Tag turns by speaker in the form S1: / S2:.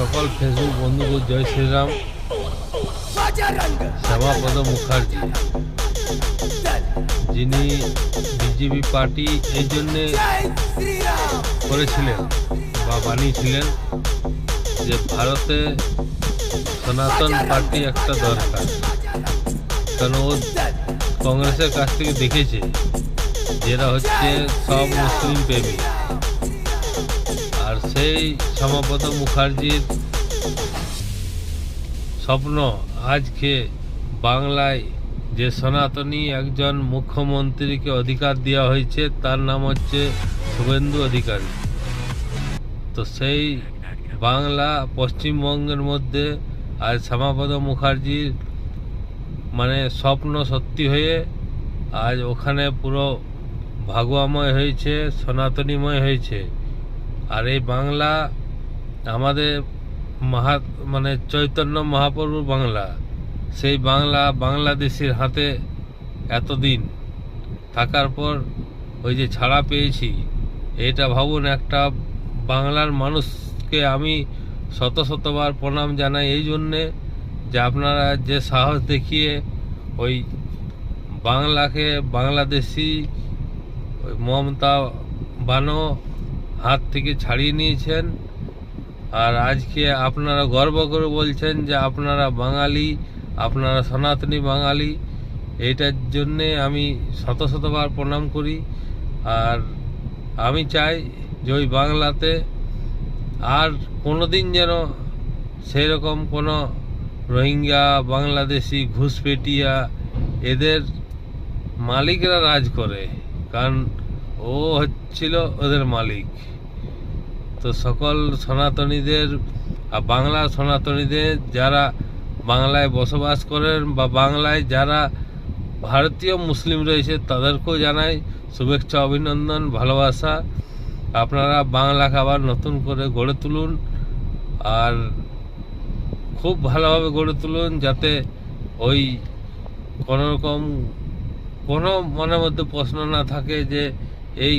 S1: সকল ফেসবুক বন্ধুকে জয় শ্রীরাম। শ্যামাপদ মুখার্জি, যিনি বিজেপি পার্টি এই জন্যে করেছিলেন বা বানিয়েছিলেন যে ভারতে সনাতন পার্টি একটা দরকার, কারণ ও কংগ্রেসের কাছ থেকে দেখেছে যেটা হচ্ছে সব মুসলিম প্রেমী। আর সেই শ্যামাপদ মুখার্জির স্বপ্ন আজকে বাংলায় যে সনাতনী একজন মুখ্যমন্ত্রীকে অধিকার দেওয়া হয়েছে, তার নাম হচ্ছে শুভেন্দু অধিকারী। তো সেই বাংলা পশ্চিমবঙ্গের মধ্যে আজ শ্যামাপদ মুখার্জির মানে স্বপ্ন সত্যি হয়ে আজ ওখানে পুরো ভাগুয়াময় হয়েছে, সনাতনীময় হয়েছে। আর এই বাংলা আমাদের মানে চৈতন্য মহাপ্রভুর বাংলা, সেই বাংলা বাংলাদেশের হাতে এতদিন থাকার পর ওই যে ছাড়া পেয়েছি, এটা ভাবুন। একটা বাংলার মানুষকে আমি শতবার প্রণাম জানাই এই জন্যে যে আপনারা যে সাহস দেখিয়ে ওই বাংলাকে বাংলাদেশি ওই মমতা বানো হাত থেকে ছাড়িয়ে নিয়েছেন। আর আজকে আপনারা গর্ব করে বলছেন যে আপনারা বাঙালি, আপনারা সনাতনী বাঙালি। এইটার জন্যে আমি শতবার প্রণাম করি। আর আমি চাই যে ওই বাংলাতে আর কোনোদিন যেন সেই রকম কোনো রোহিঙ্গা, বাংলাদেশি, ঘুষপেটিয়া এদের মালিকরা রাজ করে, কারণ ও হচ্ছিল ওদের মালিক। তো সকল সনাতনীদের আর বাংলার সনাতনীদের যারা বাংলায় বসবাস করেন বা বাংলায় যারা ভারতীয় মুসলিম রয়েছে তাদেরকেও জানাই শুভেচ্ছা, অভিনন্দন, ভালোবাসা। আপনারা বাংলাকে আবার নতুন করে গড়ে তুলুন, আর খুব ভালোভাবে গড়ে তুলুন, যাতে ওই কোনোরকম কোনো মনের মধ্যে প্রশ্ন না থাকে যে এই